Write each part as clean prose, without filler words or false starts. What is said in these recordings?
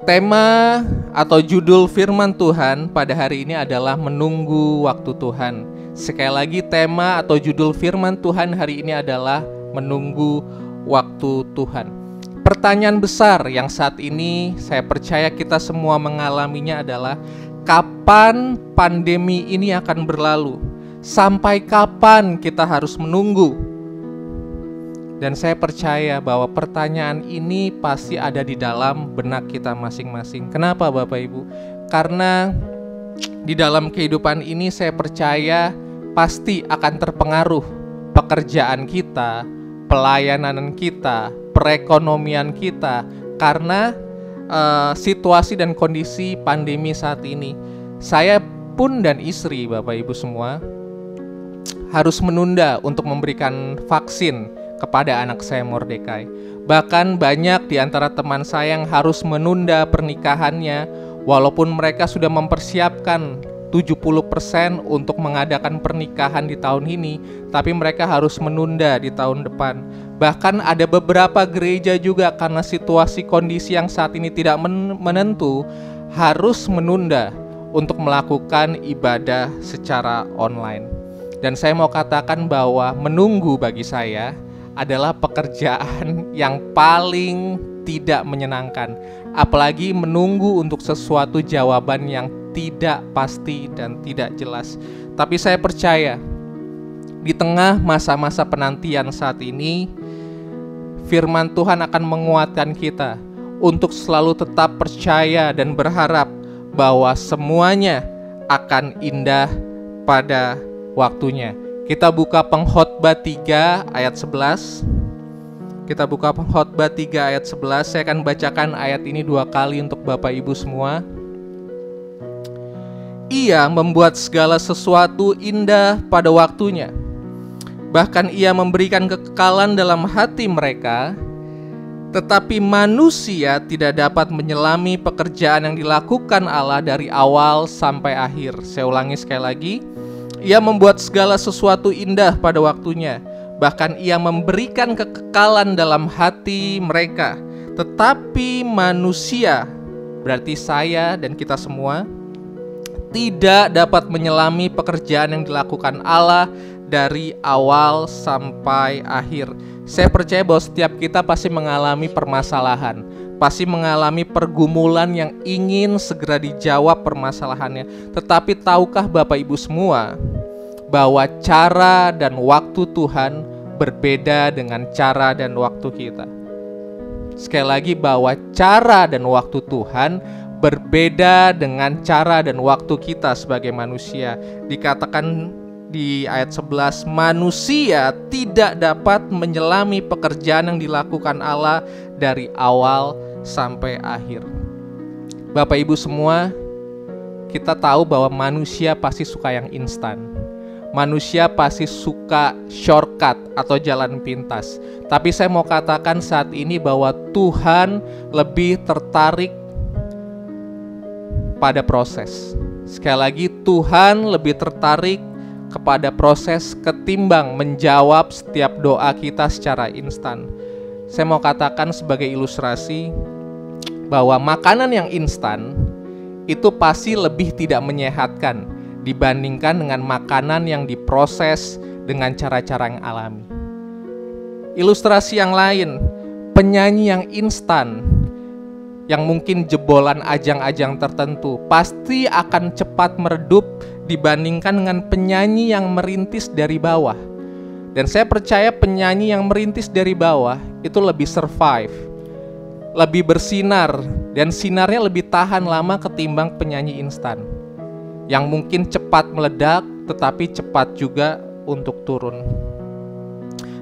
Tema atau judul firman Tuhan pada hari ini adalah menunggu waktu Tuhan. Sekali lagi, tema atau judul firman Tuhan hari ini adalah menunggu waktu Tuhan. Pertanyaan besar yang saat ini saya percaya kita semua mengalaminya adalah kapan pandemi ini akan berlalu? Sampai kapan kita harus menunggu? Dan saya percaya bahwa pertanyaan ini pasti ada di dalam benak kita masing-masing. Kenapa Bapak Ibu? Karena di dalam kehidupan ini saya percaya pasti akan terpengaruh pekerjaan kita, pelayanan kita, perekonomian kita, karena situasi dan kondisi pandemi saat ini. Saya pun dan istri Bapak Ibu semua harus menunda untuk memberikan vaksin kepada anak saya Mordekai. Bahkan banyak di antara teman saya yang harus menunda pernikahannya walaupun mereka sudah mempersiapkan 70% untuk mengadakan pernikahan di tahun ini, tapi mereka harus menunda di tahun depan. Bahkan ada beberapa gereja juga karena situasi kondisi yang saat ini tidak menentu harus menunda untuk melakukan ibadah secara online. Dan saya mau katakan bahwa menunggu bagi saya adalah pekerjaan yang paling tidak menyenangkan. Apalagi menunggu untuk sesuatu jawaban yang tidak pasti dan tidak jelas. Tapi saya percaya di tengah masa-masa penantian saat ini, firman Tuhan akan menguatkan kita untuk selalu tetap percaya dan berharap bahwa semuanya akan indah pada waktunya. Kita buka Pengkhotbah 3 ayat 11. Kita buka Pengkhotbah 3 ayat 11. Saya akan bacakan ayat ini 2 kali untuk Bapak Ibu semua. Ia membuat segala sesuatu indah pada waktunya. Bahkan ia memberikan kekekalan dalam hati mereka. Tetapi manusia tidak dapat menyelami pekerjaan yang dilakukan Allah dari awal sampai akhir. Saya ulangi sekali lagi. Ia membuat segala sesuatu indah pada waktunya. Bahkan ia memberikan kekekalan dalam hati mereka. Tetapi manusia, berarti saya dan kita semua, tidak dapat menyelami pekerjaan yang dilakukan Allah dari awal sampai akhir. Saya percaya bahwa setiap kita pasti mengalami permasalahan, pasti mengalami pergumulan yang ingin segera dijawab permasalahannya. Tetapi tahukah Bapak Ibu semua bahwa cara dan waktu Tuhan berbeda dengan cara dan waktu kita? Sekali lagi, bahwa cara dan waktu Tuhan berbeda dengan cara dan waktu kita sebagai manusia. Dikatakan di ayat 11, manusia tidak dapat menyelami pekerjaan yang dilakukan Allah dari awal sampai akhir. Bapak Ibu semua, kita tahu bahwa manusia pasti suka yang instan. Manusia pasti suka shortcut atau jalan pintas. Tapi saya mau katakan saat ini bahwa Tuhan lebih tertarik pada proses. Sekali lagi, Tuhan lebih tertarik kepada proses ketimbang menjawab setiap doa kita secara instan. Saya mau katakan sebagai ilustrasi bahwa makanan yang instan itu pasti lebih tidak menyehatkan dibandingkan dengan makanan yang diproses dengan cara-cara yang alami. Ilustrasi yang lain, penyanyi yang instan, yang mungkin jebolan ajang-ajang tertentu, pasti akan cepat meredup dibandingkan dengan penyanyi yang merintis dari bawah. Dan saya percaya penyanyi yang merintis dari bawah itu lebih survive, lebih bersinar, dan sinarnya lebih tahan lama ketimbang penyanyi instan yang mungkin cepat meledak tetapi cepat juga untuk turun.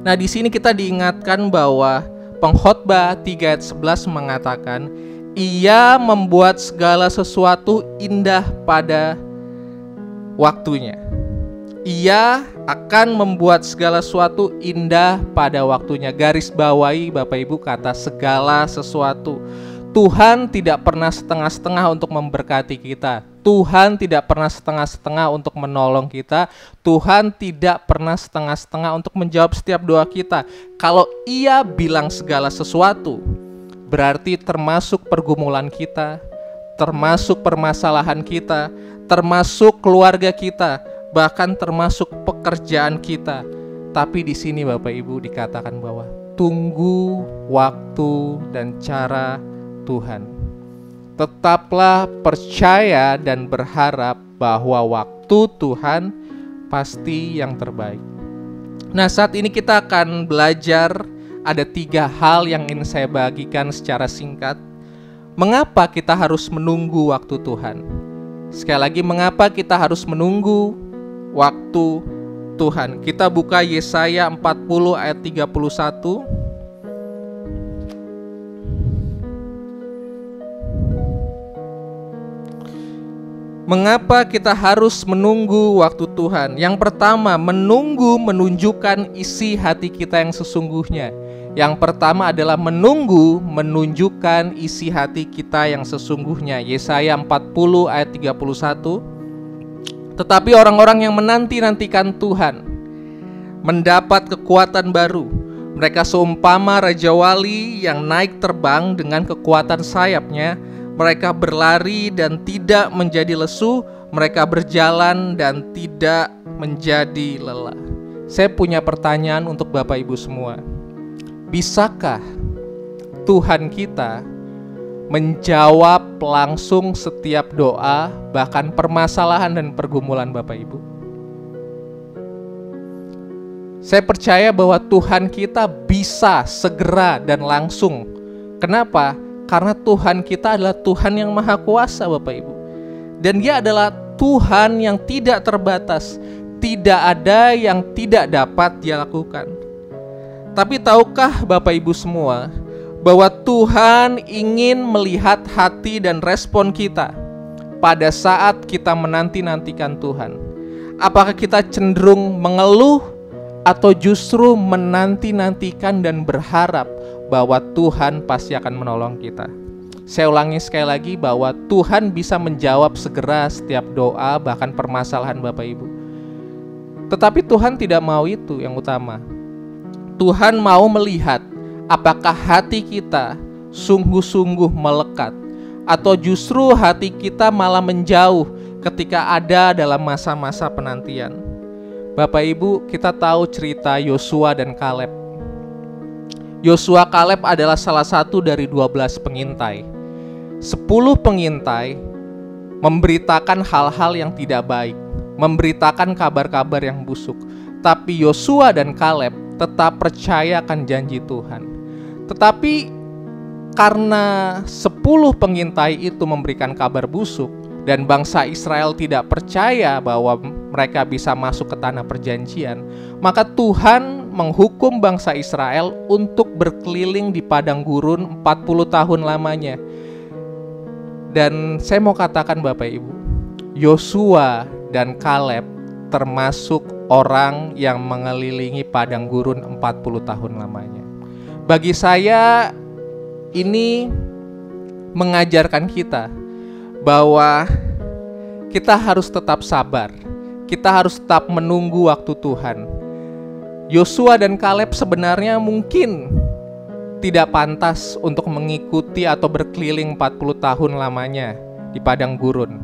Nah, di sini kita diingatkan bahwa Pengkhotbah 3 ayat 11 mengatakan, ia membuat segala sesuatu indah pada waktunya. Ia akan membuat segala sesuatu indah pada waktunya. Garis bawahi Bapak Ibu kata segala sesuatu. Tuhan tidak pernah setengah-setengah untuk memberkati kita. Tuhan tidak pernah setengah-setengah untuk menolong kita. Tuhan tidak pernah setengah-setengah untuk menjawab setiap doa kita. Kalau Ia bilang segala sesuatu, berarti termasuk pergumulan kita, termasuk permasalahan kita, termasuk keluarga kita, bahkan termasuk pekerjaan kita. Tapi di sini Bapak Ibu dikatakan bahwa tunggu waktu dan cara Tuhan. Tetaplah percaya dan berharap bahwa waktu Tuhan pasti yang terbaik. Nah, saat ini kita akan belajar, ada 3 hal yang ingin saya bagikan secara singkat. Mengapa kita harus menunggu waktu Tuhan? Sekali lagi, mengapa kita harus menunggu waktu Tuhan? Kita buka Yesaya 40 ayat 31. Mengapa kita harus menunggu waktu Tuhan? Yang pertama, menunggu menunjukkan isi hati kita yang sesungguhnya. Yang pertama adalah menunggu menunjukkan isi hati kita yang sesungguhnya. Yesaya 40 ayat 31. Tetapi orang-orang yang menanti-nantikan Tuhan mendapat kekuatan baru. Mereka seumpama raja wali yang naik terbang dengan kekuatan sayapnya. Mereka berlari dan tidak menjadi lesu, mereka berjalan dan tidak menjadi lelah. Saya punya pertanyaan untuk Bapak Ibu semua. Bisakah Tuhan kita menjawab langsung setiap doa, bahkan permasalahan dan pergumulan Bapak Ibu? Saya percaya bahwa Tuhan kita bisa segera dan langsung. Kenapa? Karena Tuhan kita adalah Tuhan yang Maha Kuasa Bapak Ibu. Dan Dia adalah Tuhan yang tidak terbatas. Tidak ada yang tidak dapat Dia lakukan. Tapi tahukah Bapak Ibu semua bahwa Tuhan ingin melihat hati dan respon kita pada saat kita menanti-nantikan Tuhan? Apakah kita cenderung mengeluh atau justru menanti-nantikan dan berharap bahwa Tuhan pasti akan menolong kita? Saya ulangi sekali lagi bahwa Tuhan bisa menjawab segera setiap doa, bahkan permasalahan Bapak Ibu. Tetapi Tuhan tidak mau itu yang utama. Tuhan mau melihat apakah hati kita sungguh-sungguh melekat, atau justru hati kita malah menjauh ketika ada dalam masa-masa penantian. Bapak Ibu, kita tahu cerita Yosua dan Kaleb. Yosua Kaleb adalah salah satu dari 12 pengintai. 10 pengintai memberitakan hal-hal yang tidak baik, memberitakan kabar-kabar yang busuk. Tapi Yosua dan Kaleb tetap percaya akan janji Tuhan. Tetapi karena 10 pengintai itu memberikan kabar busuk dan bangsa Israel tidak percaya bahwa mereka bisa masuk ke tanah perjanjian, maka Tuhan menghukum bangsa Israel untuk berkeliling di padang gurun 40 tahun lamanya. Dan saya mau katakan Bapak Ibu, Yosua dan Kaleb termasuk orang yang mengelilingi padang gurun 40 tahun lamanya. Bagi saya ini mengajarkan kita bahwa kita harus tetap sabar. Kita harus tetap menunggu waktu Tuhan. Yosua dan Kaleb sebenarnya mungkin tidak pantas untuk mengikuti atau berkeliling 40 tahun lamanya di padang gurun.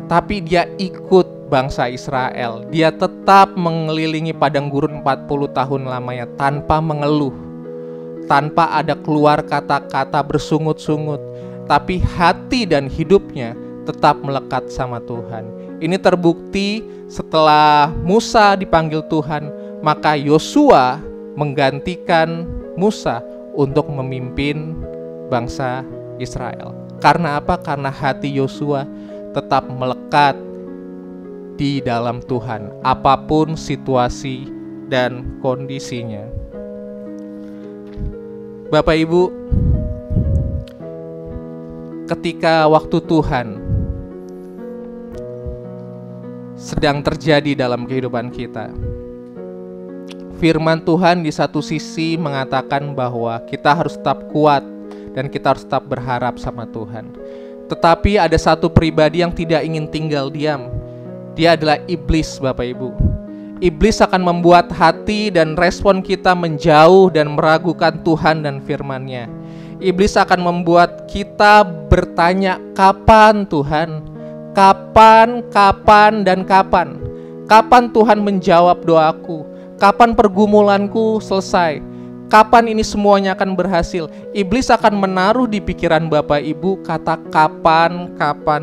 Tapi dia ikut bangsa Israel. Dia tetap mengelilingi padang gurun 40 tahun lamanya tanpa mengeluh, tanpa ada keluar kata-kata bersungut-sungut. Tapi hati dan hidupnya tetap melekat sama Tuhan. Ini terbukti setelah Musa dipanggil Tuhan, maka Yosua menggantikan Musa untuk memimpin bangsa Israel. Karena apa? Karena hati Yosua tetap melekat di dalam Tuhan, apapun situasi dan kondisinya. Bapak Ibu, ketika waktu Tuhan sedang terjadi dalam kehidupan kita, firman Tuhan di satu sisi mengatakan bahwa kita harus tetap kuat dan kita harus tetap berharap sama Tuhan. Tetapi ada satu pribadi yang tidak ingin tinggal diam. Dia adalah iblis, Bapak Ibu. Iblis akan membuat hati dan respon kita menjauh dan meragukan Tuhan dan firman-Nya. Iblis akan membuat kita bertanya, kapan Tuhan? Kapan, dan kapan? Kapan Tuhan menjawab doaku? Kapan pergumulanku selesai? Kapan ini semuanya akan berhasil? Iblis akan menaruh di pikiran Bapak Ibu kata kapan,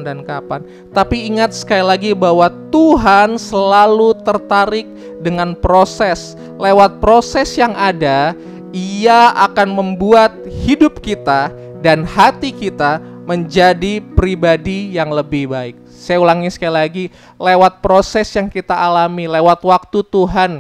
dan kapan. Tapi ingat sekali lagi bahwa Tuhan selalu tertarik dengan proses. Lewat proses yang ada, Ia akan membuat hidup kita dan hati kita menjadi pribadi yang lebih baik. Saya ulangi sekali lagi, lewat proses yang kita alami, lewat waktu Tuhan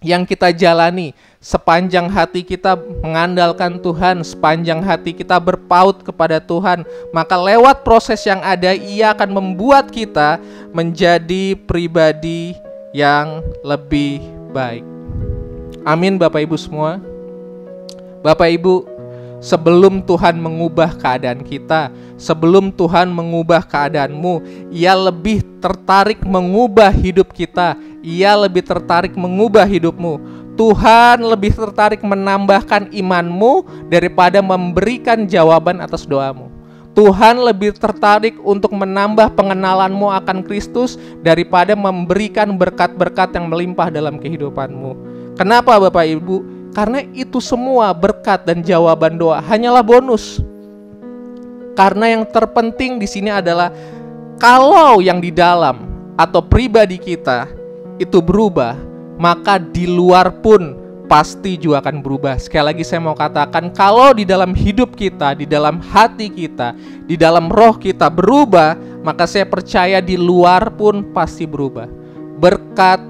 yang kita jalani, sepanjang hati kita mengandalkan Tuhan, sepanjang hati kita berpaut kepada Tuhan, maka lewat proses yang ada, Ia akan membuat kita menjadi pribadi yang lebih baik. Amin Bapak Ibu semua. Bapak Ibu, sebelum Tuhan mengubah keadaan kita, sebelum Tuhan mengubah keadaanmu, Ia lebih tertarik mengubah hidup kita. Ia lebih tertarik mengubah hidupmu. Tuhan lebih tertarik menambahkan imanmu daripada memberikan jawaban atas doamu. Tuhan lebih tertarik untuk menambah pengenalanmu akan Kristus daripada memberikan berkat-berkat yang melimpah dalam kehidupanmu. Kenapa Bapak Ibu? Karena itu semua berkat dan jawaban doa hanyalah bonus. Karena yang terpenting di sini adalah kalau yang di dalam atau pribadi kita itu berubah, maka di luar pun pasti juga akan berubah. Sekali lagi saya mau katakan, kalau di dalam hidup kita, di dalam hati kita, di dalam roh kita berubah, maka saya percaya di luar pun pasti berubah. Berkat,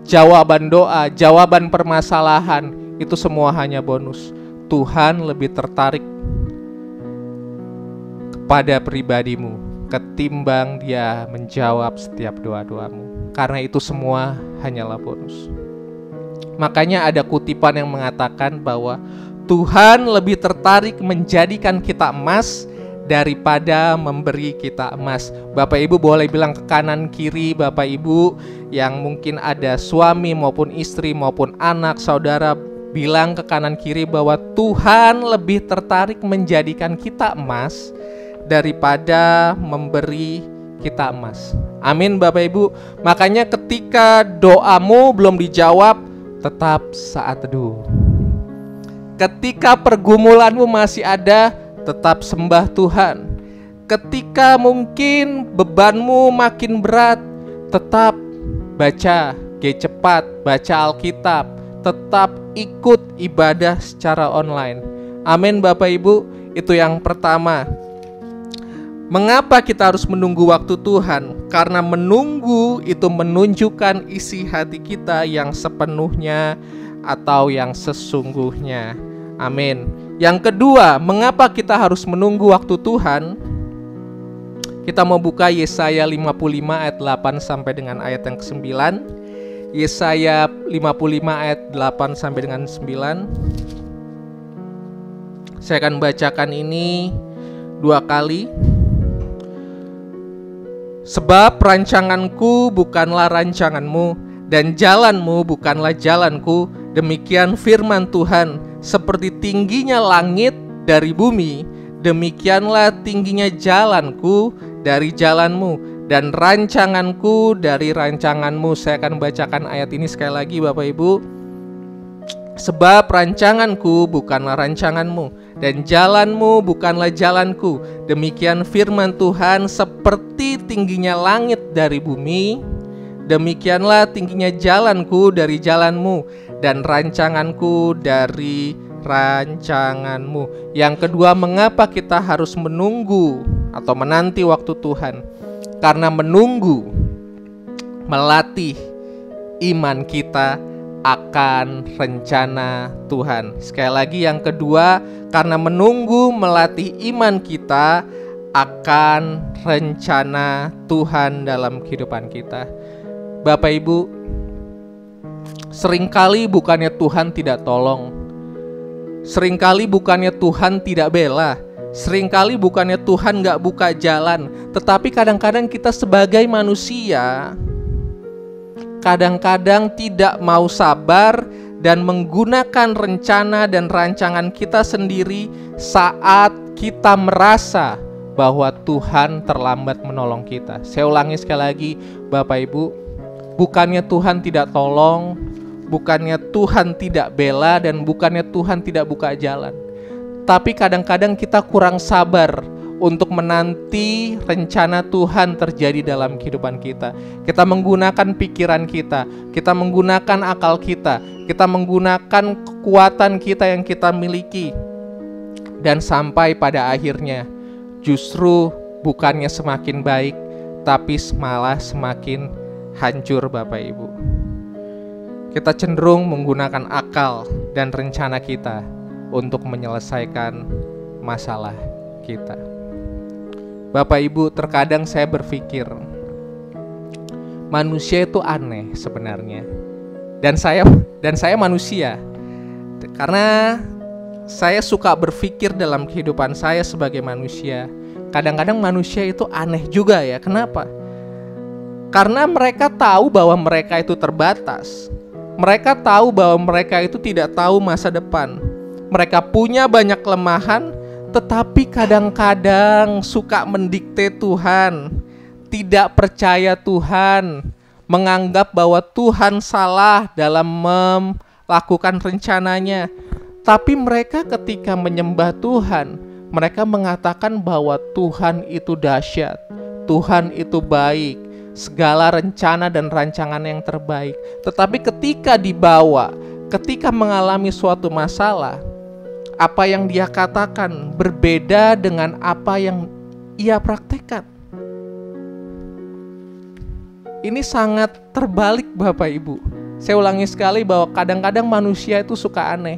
jawaban doa, jawaban permasalahan, itu semua hanya bonus. Tuhan lebih tertarik kepada pribadimu ketimbang Dia menjawab setiap doa-doamu. Karena itu semua hanyalah bonus. Makanya ada kutipan yang mengatakan bahwa Tuhan lebih tertarik menjadikan kita emas daripada memberi kita emas. Bapak Ibu boleh bilang ke kanan kiri Bapak Ibu yang mungkin ada suami maupun istri maupun anak saudara, bilang ke kanan kiri bahwa Tuhan lebih tertarik menjadikan kita emas daripada memberi kita emas. Amin Bapak Ibu. Makanya ketika doamu belum dijawab, tetap saat teduh. Ketika pergumulanmu masih ada, tetap sembah Tuhan. Ketika mungkin bebanmu makin berat, tetap baca cepat, baca Alkitab, tetap ikut ibadah secara online. Amin Bapak Ibu. Itu yang pertama. Mengapa kita harus menunggu waktu Tuhan? Karena menunggu itu menunjukkan isi hati kita yang sepenuhnya atau yang sesungguhnya. Amin. Yang kedua, mengapa kita harus menunggu waktu Tuhan? Kita mau buka Yesaya 55 ayat 8 sampai dengan ayat yang ke-9. Yesaya 55 ayat 8 sampai dengan 9. Saya akan bacakan ini 2 kali. Sebab rancanganku bukanlah rancanganmu, dan jalanmu bukanlah jalanku, demikian firman Tuhan. Seperti tingginya langit dari bumi, demikianlah tingginya jalanku dari jalanmu, dan rancanganku dari rancanganmu. Saya akan bacakan ayat ini sekali lagi Bapak Ibu. Sebab rancanganku bukanlah rancanganmu, dan jalanmu bukanlah jalanku, demikian firman Tuhan. Seperti tingginya langit dari bumi, demikianlah tingginya jalanku dari jalanmu, dan rancanganku dari rancanganmu. Yang kedua, mengapa kita harus menunggu atau menanti waktu Tuhan? Karena menunggu melatih iman kita akan rencana Tuhan. Sekali lagi yang kedua, karena menunggu melatih iman kita akan rencana Tuhan dalam kehidupan kita. Bapak Ibu, seringkali bukannya Tuhan tidak tolong, seringkali bukannya Tuhan tidak bela, seringkali bukannya Tuhan gak buka jalan, tetapi kadang-kadang kita sebagai manusia kadang-kadang tidak mau sabar dan menggunakan rencana dan rancangan kita sendiri saat kita merasa bahwa Tuhan terlambat menolong kita. Saya ulangi sekali lagi, Bapak Ibu, bukannya Tuhan tidak tolong, bukannya Tuhan tidak bela, dan bukannya Tuhan tidak buka jalan. Tapi kadang-kadang kita kurang sabar untuk menanti rencana Tuhan terjadi dalam kehidupan kita. Kita menggunakan pikiran kita menggunakan akal kita menggunakan kekuatan kita yang kita miliki. Dan sampai pada akhirnya justru bukannya semakin baik, tapi malah semakin hancur, Bapak Ibu. Kita cenderung menggunakan akal dan rencana kita untuk menyelesaikan masalah kita. Bapak Ibu, terkadang saya berpikir manusia itu aneh sebenarnya. Dan saya manusia. Karena saya suka berpikir dalam kehidupan saya sebagai manusia. Kadang-kadang manusia itu aneh juga ya. Kenapa? Karena mereka tahu bahwa mereka itu terbatas. Mereka tahu bahwa mereka itu tidak tahu masa depan. Mereka punya banyak kelemahan, tetapi kadang-kadang suka mendikte Tuhan, tidak percaya Tuhan, menganggap bahwa Tuhan salah dalam melakukan rencananya. Tapi mereka ketika menyembah Tuhan, mereka mengatakan bahwa Tuhan itu dahsyat, Tuhan itu baik, segala rencana dan rancangan yang terbaik. Tetapi ketika mengalami suatu masalah, apa yang dia katakan berbeda dengan apa yang ia praktekkan. Ini sangat terbalik, Bapak Ibu. Saya ulangi sekali bahwa kadang-kadang manusia itu suka aneh.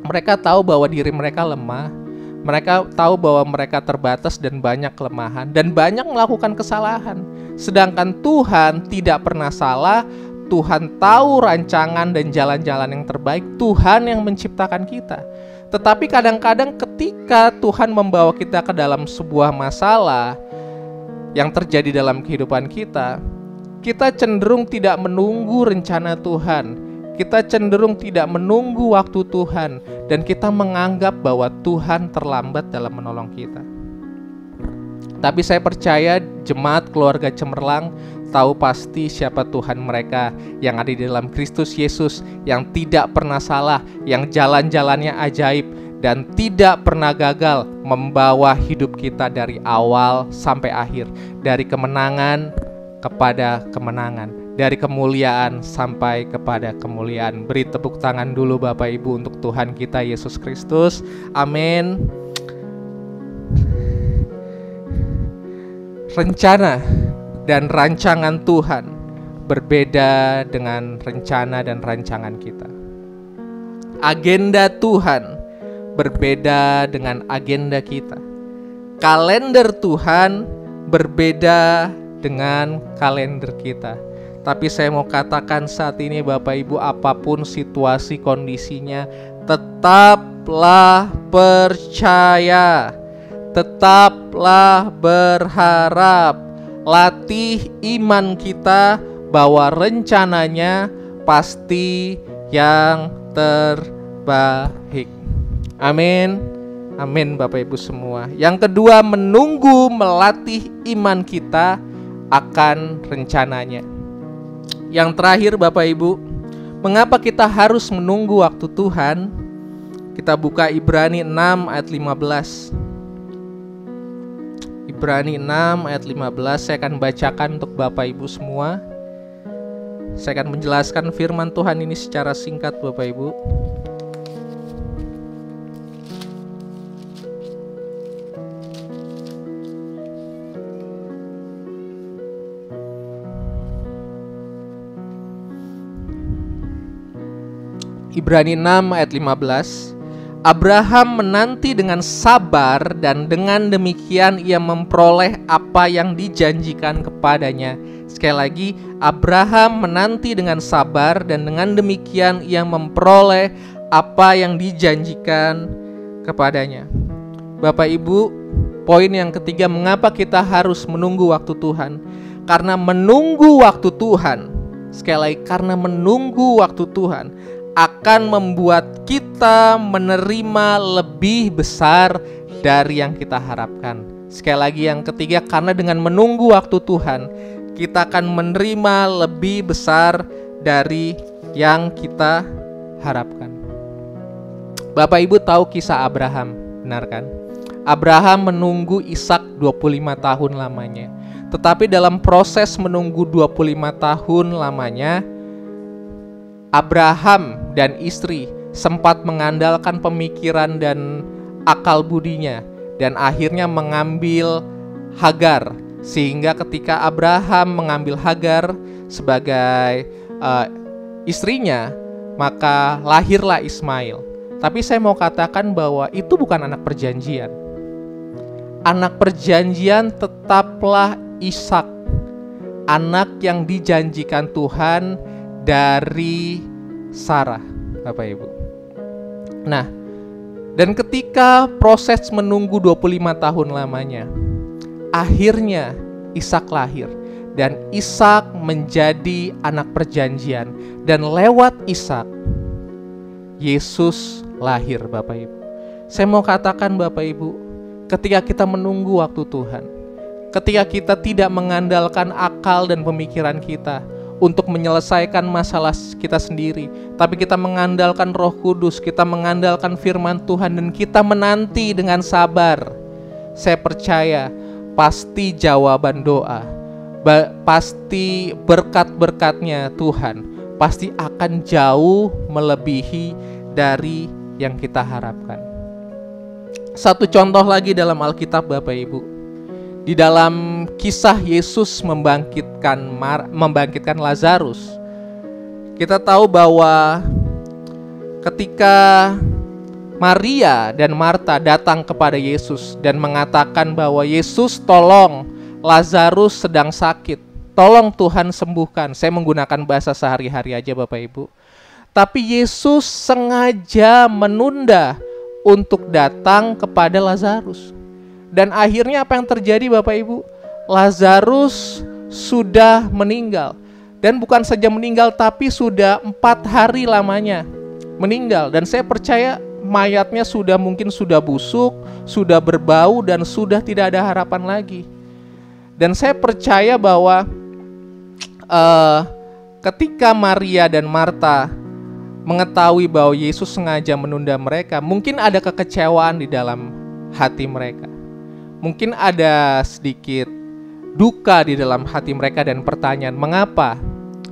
Mereka tahu bahwa diri mereka lemah, mereka tahu bahwa mereka terbatas dan banyak kelemahan, dan banyak melakukan kesalahan. Sedangkan Tuhan tidak pernah salah. Tuhan tahu rancangan dan jalan-jalan yang terbaik. Tuhan yang menciptakan kita. Tetapi kadang-kadang ketika Tuhan membawa kita ke dalam sebuah masalah yang terjadi dalam kehidupan kita, kita cenderung tidak menunggu rencana Tuhan. Kita cenderung tidak menunggu waktu Tuhan. Dan kita menganggap bahwa Tuhan terlambat dalam menolong kita. Tapi saya percaya jemaat keluarga Cemerlang tahu pasti siapa Tuhan mereka yang ada di dalam Kristus Yesus, yang tidak pernah salah, yang jalan-jalannya ajaib, dan tidak pernah gagal membawa hidup kita dari awal sampai akhir, dari kemenangan kepada kemenangan, dari kemuliaan sampai kepada kemuliaan. Beri tepuk tangan dulu Bapak Ibu untuk Tuhan kita Yesus Kristus. Amin. Rencana dan rancangan Tuhan berbeda dengan rencana dan rancangan kita. Agenda Tuhan berbeda dengan agenda kita. Kalender Tuhan berbeda dengan kalender kita. Tapi saya mau katakan saat ini Bapak Ibu, apapun situasi kondisinya, tetaplah percaya, tetaplah berharap. Latih iman kita bahwa rencananya pasti yang terbaik. Amin. Amin Bapak Ibu semua. Yang kedua, menunggu melatih iman kita akan rencananya. Yang terakhir Bapak Ibu, mengapa kita harus menunggu waktu Tuhan? Kita buka Ibrani 6 ayat 15. Ibrani 6 ayat 15, saya akan bacakan untuk Bapak Ibu semua. Saya akan menjelaskan firman Tuhan ini secara singkat Bapak Ibu. Ibrani 6 ayat 15. Abraham menanti dengan sabar dan dengan demikian ia memperoleh apa yang dijanjikan kepadanya. Sekali lagi, Abraham menanti dengan sabar dan dengan demikian ia memperoleh apa yang dijanjikan kepadanya. Bapak Ibu, poin yang ketiga, mengapa kita harus menunggu waktu Tuhan? Karena menunggu waktu Tuhan, sekali lagi, karena menunggu waktu Tuhan akan membuat kita menerima lebih besar dari yang kita harapkan. Sekali lagi yang ketiga, karena dengan menunggu waktu Tuhan, kita akan menerima lebih besar dari yang kita harapkan. Bapak Ibu tahu kisah Abraham, benar kan? Abraham menunggu Ishak 25 tahun lamanya. Tetapi dalam proses menunggu 25 tahun lamanya, Abraham dan istri sempat mengandalkan pemikiran dan akal budinya, dan akhirnya mengambil Hagar. Sehingga ketika Abraham mengambil Hagar sebagai istrinya, maka lahirlah Ismail. Tapi saya mau katakan bahwa itu bukan anak perjanjian. Anak perjanjian tetaplah Ishak, anak yang dijanjikan Tuhan dari Sarah, Bapak Ibu. Nah, dan ketika proses menunggu 25 tahun lamanya, akhirnya Ishak lahir. Dan Ishak menjadi anak perjanjian. Dan lewat Ishak, Yesus lahir, Bapak Ibu. Saya mau katakan Bapak Ibu, ketika kita menunggu waktu Tuhan, ketika kita tidak mengandalkan akal dan pemikiran kita untuk menyelesaikan masalah kita sendiri, tapi kita mengandalkan Roh Kudus, kita mengandalkan firman Tuhan, dan kita menanti dengan sabar, saya percaya pasti jawaban doa, pasti berkat-berkatnya Tuhan pasti akan jauh melebihi dari yang kita harapkan. Satu contoh lagi dalam Alkitab, Bapak Ibu, di dalam kisah Yesus membangkitkan Lazarus, kita tahu bahwa ketika Maria dan Marta datang kepada Yesus dan mengatakan bahwa Yesus, tolong, Lazarus sedang sakit, tolong Tuhan sembuhkan. Saya menggunakan bahasa sehari-hari aja Bapak Ibu. Tapi Yesus sengaja menunda untuk datang kepada Lazarus. Dan akhirnya apa yang terjadi Bapak Ibu? Lazarus sudah meninggal. Dan bukan saja meninggal, tapi sudah 4 hari lamanya meninggal. Dan saya percaya mayatnya mungkin sudah busuk, sudah berbau, dan sudah tidak ada harapan lagi. Dan saya percaya bahwa ketika Maria dan Marta mengetahui bahwa Yesus sengaja menunda mereka, mungkin ada kekecewaan di dalam hati mereka. Mungkin ada sedikit duka di dalam hati mereka dan pertanyaan, mengapa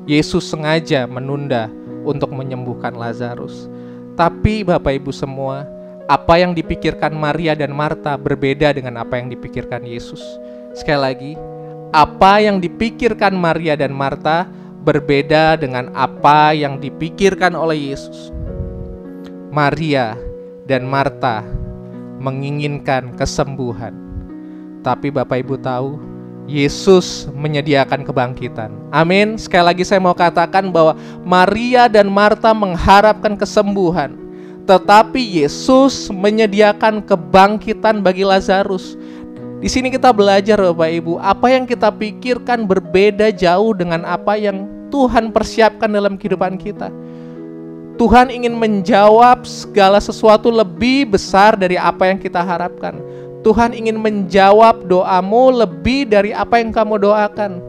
Yesus sengaja menunda untuk menyembuhkan Lazarus? Tapi Bapak Ibu semua, apa yang dipikirkan Maria dan Marta berbeda dengan apa yang dipikirkan Yesus. Sekali lagi, apa yang dipikirkan Maria dan Marta berbeda dengan apa yang dipikirkan oleh Yesus. Maria dan Marta menginginkan kesembuhan. Tapi Bapak Ibu tahu, Yesus menyediakan kebangkitan. Amin. Sekali lagi saya mau katakan bahwa Maria dan Marta mengharapkan kesembuhan, tetapi Yesus menyediakan kebangkitan bagi Lazarus. Di sini kita belajar Bapak Ibu, apa yang kita pikirkan berbeda jauh dengan apa yang Tuhan persiapkan dalam kehidupan kita. Tuhan ingin menjawab segala sesuatu lebih besar dari apa yang kita harapkan. Tuhan ingin menjawab doamu lebih dari apa yang kamu doakan.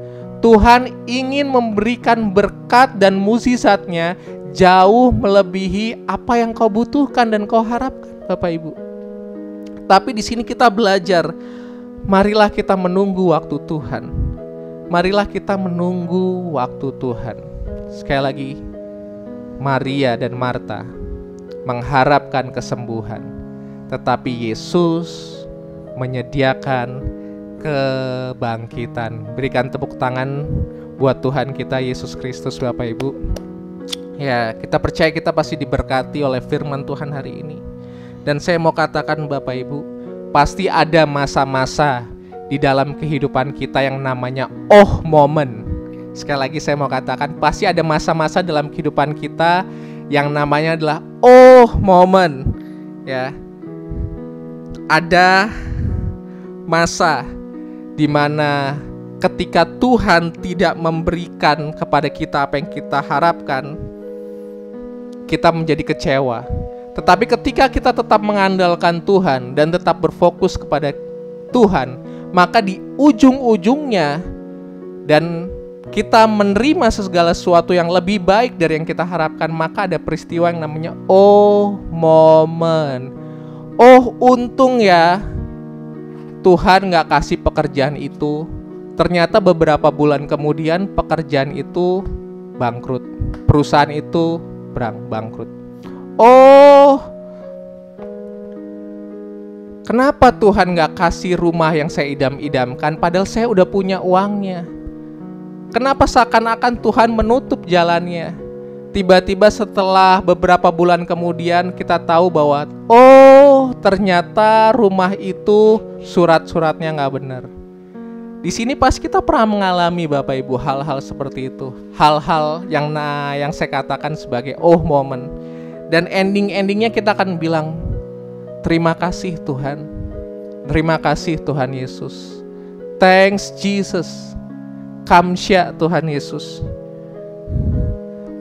Tuhan ingin memberikan berkat dan mukjizatnya jauh melebihi apa yang kau butuhkan dan kau harapkan, Bapak Ibu. Tapi di sini kita belajar, marilah kita menunggu waktu Tuhan. Marilah kita menunggu waktu Tuhan. Sekali lagi, Maria dan Marta mengharapkan kesembuhan, tetapi Yesus menyediakan kebangkitan. Berikan tepuk tangan buat Tuhan kita Yesus Kristus, Bapak Ibu. Ya, kita percaya kita pasti diberkati oleh firman Tuhan hari ini. Dan saya mau katakan Bapak Ibu, pasti ada masa-masa di dalam kehidupan kita yang namanya moment. Sekali lagi saya mau katakan, pasti ada masa-masa dalam kehidupan kita yang namanya adalah moment. Ya, ada masa di mana ketika Tuhan tidak memberikan kepada kita apa yang kita harapkan, kita menjadi kecewa. Tetapi ketika kita tetap mengandalkan Tuhan dan tetap berfokus kepada Tuhan, maka di ujung-ujungnya dan kita menerima segala sesuatu yang lebih baik dari yang kita harapkan, maka ada peristiwa yang namanya oh moment. Oh, untung ya Tuhan gak kasih pekerjaan itu. Ternyata beberapa bulan kemudian pekerjaan itu bangkrut, perusahaan itu bangkrut. Oh, kenapa Tuhan gak kasih rumah yang saya idam-idamkan padahal saya udah punya uangnya? Kenapa seakan-akan Tuhan menutup jalannya? Tiba-tiba setelah beberapa bulan kemudian kita tahu bahwa oh, ternyata rumah itu surat-suratnya gak benar. Di sini pas kita pernah mengalami Bapak Ibu hal-hal seperti itu. Hal-hal yang saya katakan sebagai oh moment. Dan endingnya kita akan bilang, terima kasih Tuhan. Terima kasih Tuhan Yesus. Thanks Jesus. Kamsya Tuhan Yesus.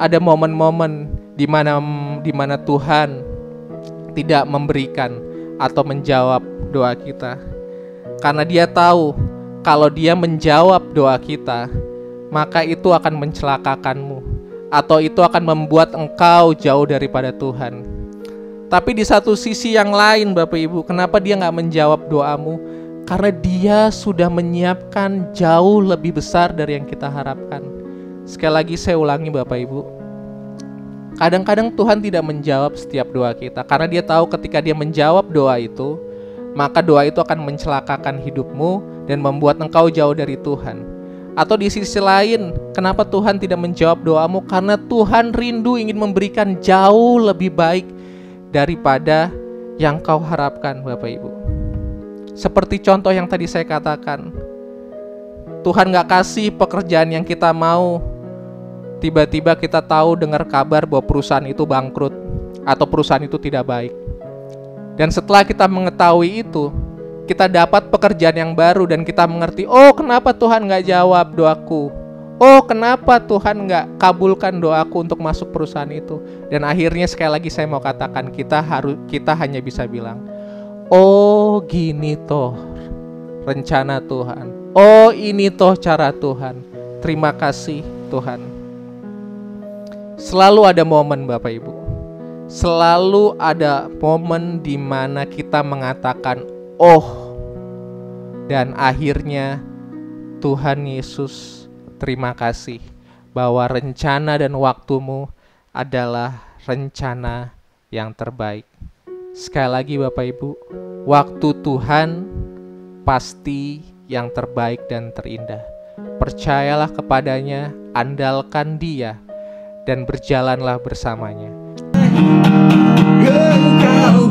Ada momen-momen di mana Tuhan tidak memberikan atau menjawab doa kita. Karena Dia tahu kalau Dia menjawab doa kita, maka itu akan mencelakakanmu, atau itu akan membuat engkau jauh daripada Tuhan. Tapi di satu sisi yang lain Bapak Ibu, kenapa Dia gak menjawab doamu? Karena Dia sudah menyiapkan jauh lebih besar dari yang kita harapkan. Sekali lagi saya ulangi Bapak Ibu, kadang-kadang Tuhan tidak menjawab setiap doa kita, karena Dia tahu ketika Dia menjawab doa itu, maka doa itu akan mencelakakan hidupmu dan membuat engkau jauh dari Tuhan. Atau di sisi lain, kenapa Tuhan tidak menjawab doamu? Karena Tuhan rindu ingin memberikan jauh lebih baik daripada yang kau harapkan Bapak Ibu. Seperti contoh yang tadi saya katakan, Tuhan gak kasih pekerjaan yang kita mau. Tiba-tiba kita tahu dengar kabar bahwa perusahaan itu bangkrut atau perusahaan itu tidak baik. Dan setelah kita mengetahui itu, kita dapat pekerjaan yang baru dan kita mengerti, oh kenapa Tuhan gak jawab doaku? Oh kenapa Tuhan gak kabulkan doaku untuk masuk perusahaan itu? Dan akhirnya sekali lagi saya mau katakan, kita hanya bisa bilang, oh gini toh rencana Tuhan. Oh ini toh cara Tuhan. Terima kasih Tuhan. Selalu ada momen Bapak Ibu. Selalu ada momen di mana kita mengatakan oh, dan akhirnya Tuhan Yesus terima kasih bahwa rencana dan waktumu adalah rencana yang terbaik. Sekali lagi Bapak Ibu, waktu Tuhan pasti yang terbaik dan terindah. Percayalah kepadanya, andalkan Dia, dan berjalanlah bersamanya. Engkau